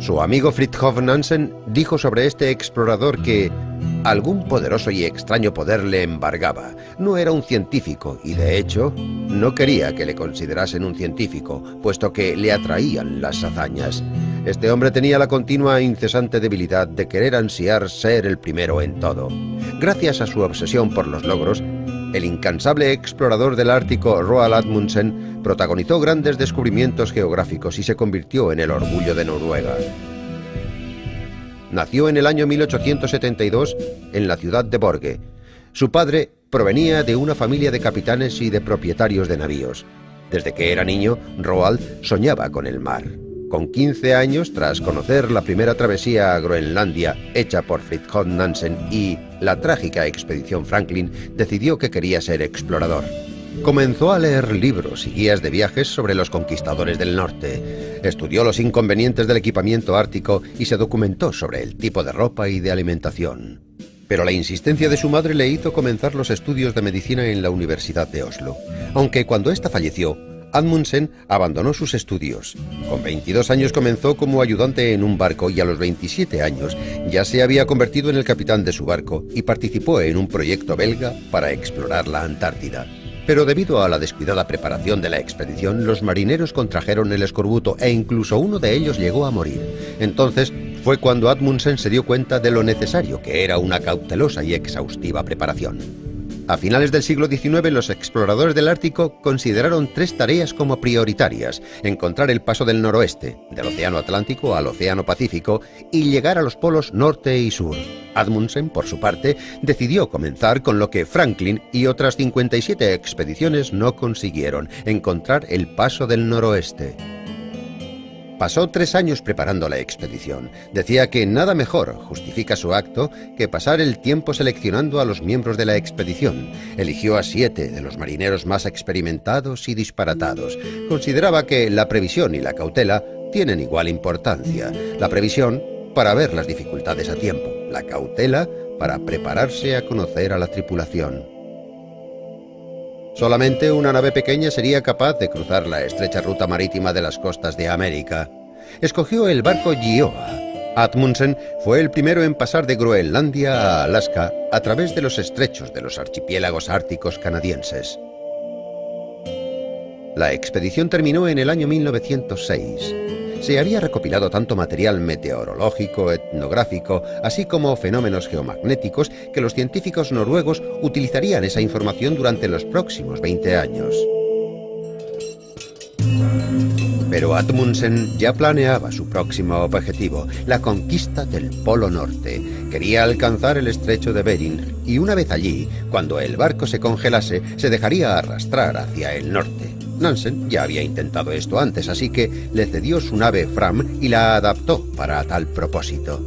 Su amigo Fridtjof Nansen dijo sobre este explorador que algún poderoso y extraño poder le embargaba. No era un científico y, de hecho, no quería que le considerasen un científico, puesto que le atraían las hazañas. Este hombre tenía la continua e incesante debilidad de querer ansiar ser el primero en todo. Gracias a su obsesión por los logros, el incansable explorador del Ártico Roald Amundsen protagonizó grandes descubrimientos geográficos y se convirtió en el orgullo de Noruega. Nació en el año 1872 en la ciudad de Borge. Su padre provenía de una familia de capitanes y de propietarios de navíos. Desde que era niño, Roald soñaba con el mar. Con 15 años, tras conocer la primera travesía a Groenlandia hecha por Fridtjof Nansen y la trágica expedición Franklin, decidió que quería ser explorador. Comenzó a leer libros y guías de viajes sobre los conquistadores del norte. Estudió los inconvenientes del equipamiento ártico y se documentó sobre el tipo de ropa y de alimentación. Pero la insistencia de su madre le hizo comenzar los estudios de medicina en la Universidad de Oslo. Aunque cuando ésta falleció, Amundsen abandonó sus estudios. Con 22 años comenzó como ayudante en un barco y a los 27 años ya se había convertido en el capitán de su barco y participó en un proyecto belga para explorar la Antártida. Pero debido a la descuidada preparación de la expedición, los marineros contrajeron el escorbuto e incluso uno de ellos llegó a morir. Entonces fue cuando Amundsen se dio cuenta de lo necesario que era una cautelosa y exhaustiva preparación. A finales del siglo XIX, los exploradores del Ártico consideraron 3 tareas como prioritarias: encontrar el paso del noroeste, del Océano Atlántico al Océano Pacífico, y llegar a los polos norte y sur. Amundsen, por su parte, decidió comenzar con lo que Franklin y otras 57 expediciones no consiguieron: encontrar el paso del noroeste. Pasó 3 años preparando la expedición. Decía que nada mejor justifica su acto que pasar el tiempo seleccionando a los miembros de la expedición. Eligió a 7 de los marineros más experimentados y disparatados. Consideraba que la previsión y la cautela tienen igual importancia. La previsión para ver las dificultades a tiempo, la cautela para prepararse a conocer a la tripulación. Solamente una nave pequeña sería capaz de cruzar la estrecha ruta marítima de las costas de América. Escogió el barco Gioa. Amundsen fue el primero en pasar de Groenlandia a Alaska a través de los estrechos de los archipiélagos árticos canadienses. La expedición terminó en el año 1906. Se había recopilado tanto material meteorológico, etnográfico, así como fenómenos geomagnéticos, que los científicos noruegos utilizarían esa información durante los próximos 20 años. Pero Amundsen ya planeaba su próximo objetivo, la conquista del Polo Norte. Quería alcanzar el estrecho de Bering y una vez allí, cuando el barco se congelase, se dejaría arrastrar hacia el norte. Nansen ya había intentado esto antes, así que le cedió su nave Fram y la adaptó para tal propósito.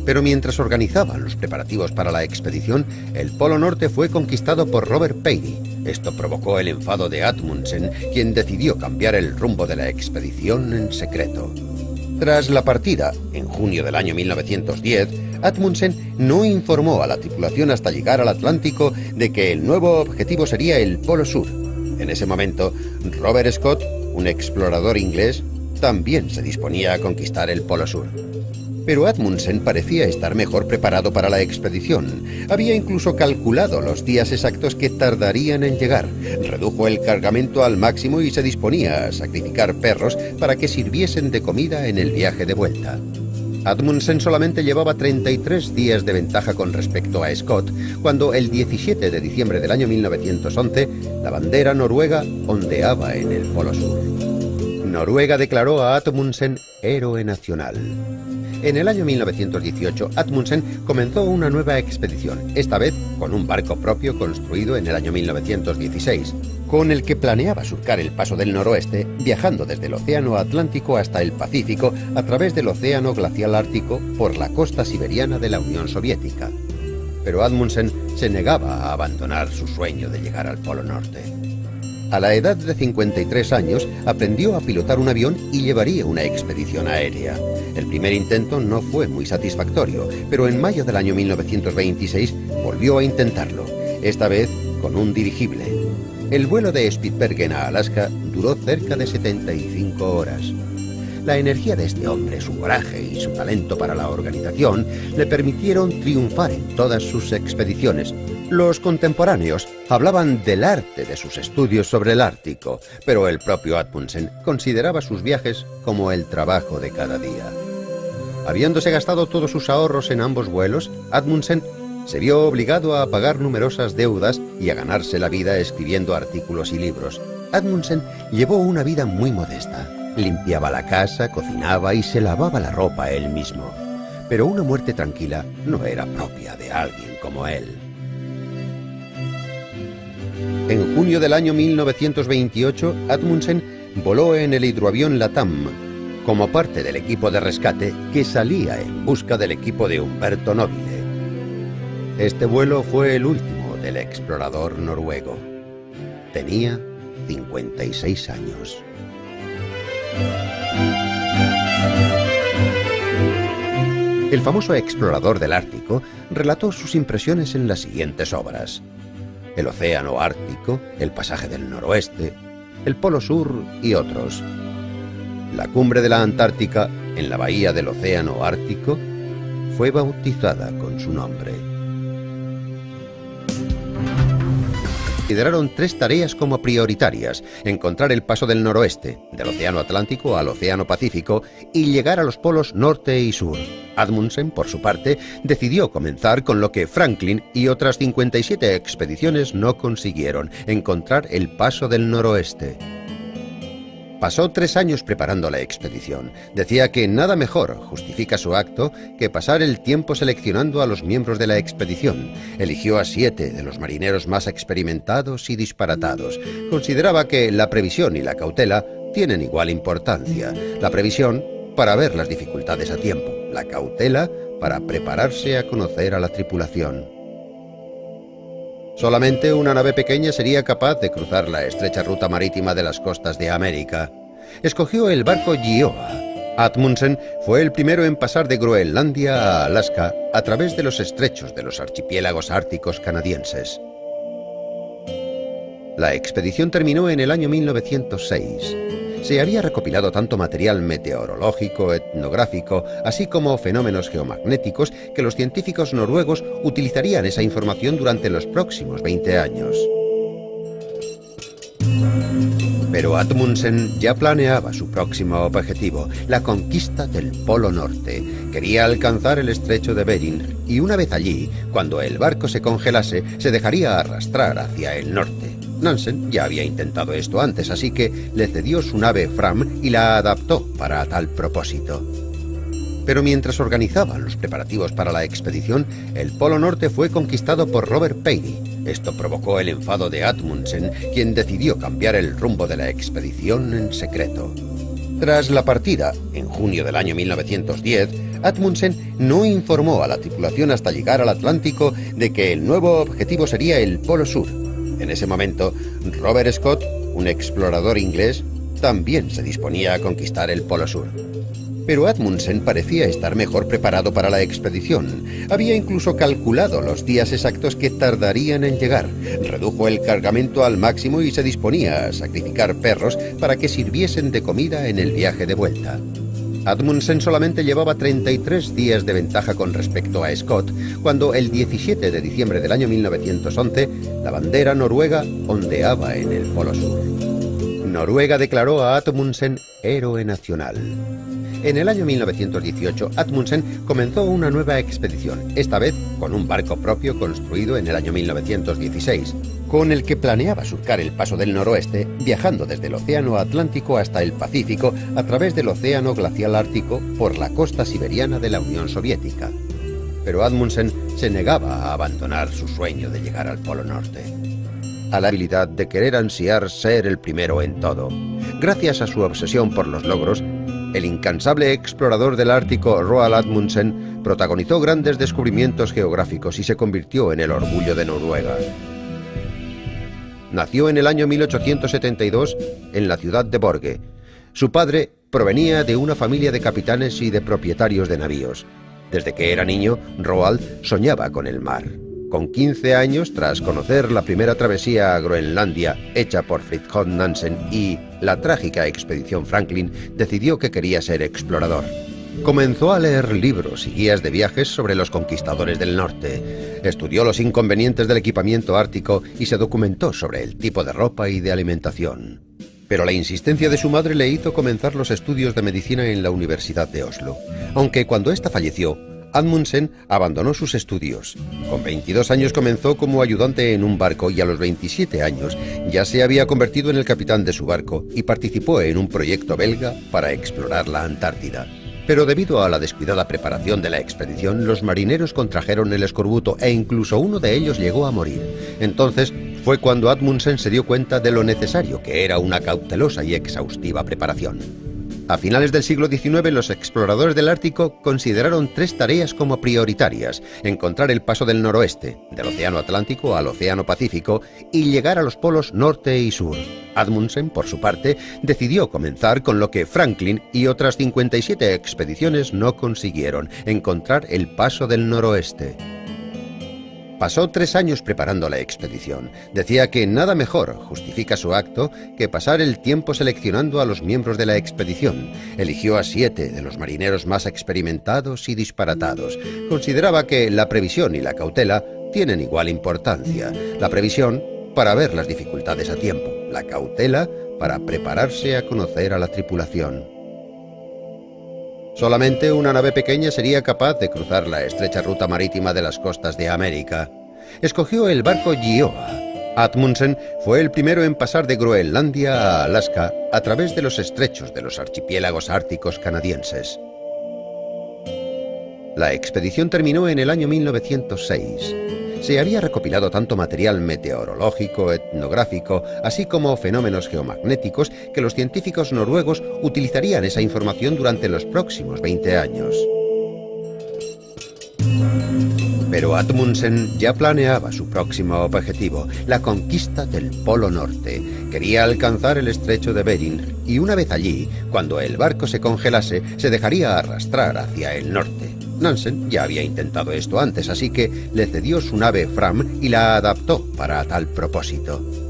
Pero mientras organizaban los preparativos para la expedición, el Polo Norte fue conquistado por Robert Peary. Esto provocó el enfado de Amundsen, quien decidió cambiar el rumbo de la expedición en secreto. Tras la partida, en junio del año 1910, Amundsen no informó a la tripulación hasta llegar al Atlántico de que el nuevo objetivo sería el Polo Sur. En ese momento, Robert Scott, un explorador inglés, también se disponía a conquistar el Polo Sur. Pero Amundsen parecía estar mejor preparado para la expedición. Había incluso calculado los días exactos que tardarían en llegar. Redujo el cargamento al máximo y se disponía a sacrificar perros para que sirviesen de comida en el viaje de vuelta. Amundsen solamente llevaba 33 días de ventaja con respecto a Scott, cuando el 17 de diciembre del año 1911, la bandera noruega ondeaba en el Polo Sur. Noruega declaró a Amundsen héroe nacional. En el año 1918, Amundsen comenzó una nueva expedición, esta vez con un barco propio construido en el año 1916, con el que planeaba surcar el paso del noroeste, viajando desde el Océano Atlántico hasta el Pacífico a través del Océano Glacial Ártico por la costa siberiana de la Unión Soviética. Pero Amundsen se negaba a abandonar su sueño de llegar al Polo Norte. A la edad de 53 años, aprendió a pilotar un avión y llevaría una expedición aérea. El primer intento no fue muy satisfactorio, pero en mayo del año 1926 volvió a intentarlo, esta vez con un dirigible. El vuelo de Spitsbergen a Alaska duró cerca de 75 horas. La energía de este hombre, su coraje y su talento para la organización le permitieron triunfar en todas sus expediciones. Los contemporáneos hablaban del arte de sus estudios sobre el Ártico, pero el propio Amundsen consideraba sus viajes como el trabajo de cada día. Habiéndose gastado todos sus ahorros en ambos vuelos, Amundsen se vio obligado a pagar numerosas deudas y a ganarse la vida escribiendo artículos y libros. Amundsen llevó una vida muy modesta. Limpiaba la casa, cocinaba y se lavaba la ropa él mismo. Pero una muerte tranquila no era propia de alguien como él. En junio del año 1928, Amundsen voló en el hidroavión Latam, como parte del equipo de rescate que salía en busca del equipo de Humberto Nobile. Este vuelo fue el último del explorador noruego. Tenía 56 años. El famoso explorador del Ártico relató sus impresiones en las siguientes obras: El océano Ártico, El pasaje del noroeste, El polo sur y otros. La cumbre de la Antártica, en la bahía del océano Ártico, fue bautizada con su nombre. Consideraron 3 tareas como prioritarias: encontrar el paso del noroeste, del océano Atlántico al océano Pacífico, y llegar a los polos norte y sur. Amundsen, por su parte, decidió comenzar con lo que Franklin y otras 57 expediciones no consiguieron: encontrar el paso del noroeste. Pasó 3 años preparando la expedición. Decía que nada mejor justifica su acto que pasar el tiempo seleccionando a los miembros de la expedición. Eligió a 7 de los marineros más experimentados y disparatados. Consideraba que la previsión y la cautela tienen igual importancia. La previsión para ver las dificultades a tiempo, la cautela para prepararse a conocer a la tripulación. Solamente una nave pequeña sería capaz de cruzar la estrecha ruta marítima de las costas de América. Escogió el barco Gioa. Amundsen fue el primero en pasar de Groenlandia a Alaska a través de los estrechos de los archipiélagos árticos canadienses. La expedición terminó en el año 1906. Se había recopilado tanto material meteorológico, etnográfico, así como fenómenos geomagnéticos, que los científicos noruegos utilizarían esa información durante los próximos 20 años. Pero Amundsen ya planeaba su próximo objetivo: la conquista del Polo Norte. Quería alcanzar el estrecho de Bering, y una vez allí, cuando el barco se congelase, se dejaría arrastrar hacia el norte. Nansen ya había intentado esto antes, así que le cedió su nave Fram y la adaptó para tal propósito. Pero mientras organizaban los preparativos para la expedición, el Polo Norte fue conquistado por Robert Peary. Esto provocó el enfado de Amundsen, quien decidió cambiar el rumbo de la expedición en secreto. Tras la partida, en junio del año 1910, Amundsen no informó a la tripulación hasta llegar al Atlántico de que el nuevo objetivo sería el Polo Sur. En ese momento, Robert Scott, un explorador inglés, también se disponía a conquistar el Polo Sur. Pero Amundsen parecía estar mejor preparado para la expedición. Había incluso calculado los días exactos que tardarían en llegar. Redujo el cargamento al máximo y se disponía a sacrificar perros para que sirviesen de comida en el viaje de vuelta. Amundsen solamente llevaba 33 días de ventaja con respecto a Scott, cuando el 17 de diciembre del año 1911, la bandera noruega ondeaba en el Polo Sur. Noruega declaró a Amundsen héroe nacional. En el año 1918, Amundsen comenzó una nueva expedición, esta vez con un barco propio construido en el año 1916, con el que planeaba surcar el paso del noroeste, viajando desde el océano Atlántico hasta el Pacífico a través del océano glacial ártico por la costa siberiana de la Unión Soviética. Pero Amundsen se negaba a abandonar su sueño de llegar al Polo Norte. A la habilidad de querer ansiar ser el primero en todo. Gracias a su obsesión por los logros, el incansable explorador del Ártico Roald Amundsen protagonizó grandes descubrimientos geográficos y se convirtió en el orgullo de Noruega. Nació en el año 1872 en la ciudad de Borge. Su padre provenía de una familia de capitanes y de propietarios de navíos. Desde que era niño, Roald soñaba con el mar. Con 15 años, tras conocer la primera travesía a Groenlandia hecha por Fridtjof Nansen y la trágica expedición Franklin, decidió que quería ser explorador. Comenzó a leer libros y guías de viajes sobre los conquistadores del norte. Estudió los inconvenientes del equipamiento ártico y se documentó sobre el tipo de ropa y de alimentación. Pero la insistencia de su madre le hizo comenzar los estudios de medicina en la Universidad de Oslo, aunque cuando ésta falleció, Amundsen abandonó sus estudios. Con 22 años comenzó como ayudante en un barco y a los 27 años ya se había convertido en el capitán de su barco y participó en un proyecto belga para explorar la Antártida. Pero debido a la descuidada preparación de la expedición, los marineros contrajeron el escorbuto e incluso uno de ellos llegó a morir. Entonces fue cuando Amundsen se dio cuenta de lo necesario que era una cautelosa y exhaustiva preparación. A finales del siglo XIX, los exploradores del Ártico consideraron 3 tareas como prioritarias: encontrar el paso del noroeste, del Océano Atlántico al Océano Pacífico, y llegar a los polos norte y sur. Amundsen, por su parte, decidió comenzar con lo que Franklin y otras 57 expediciones no consiguieron: encontrar el paso del noroeste. Pasó 3 años preparando la expedición. Decía que nada mejor justifica su acto que pasar el tiempo seleccionando a los miembros de la expedición. Eligió a 7 de los marineros más experimentados y disparatados. Consideraba que la previsión y la cautela tienen igual importancia. La previsión para ver las dificultades a tiempo, la cautela para prepararse a conocer a la tripulación. Solamente una nave pequeña sería capaz de cruzar la estrecha ruta marítima de las costas de América. Escogió el barco Gioa. Amundsen fue el primero en pasar de Groenlandia a Alaska a través de los estrechos de los archipiélagos árticos canadienses. La expedición terminó en el año 1906. Se había recopilado tanto material meteorológico, etnográfico, así como fenómenos geomagnéticos, que los científicos noruegos utilizarían esa información durante los próximos 20 años. Pero Amundsen ya planeaba su próximo objetivo: la conquista del Polo Norte. Quería alcanzar el estrecho de Bering y una vez allí, cuando el barco se congelase, se dejaría arrastrar hacia el norte. Nansen ya había intentado esto antes, así que le cedió su nave Fram y la adaptó para tal propósito.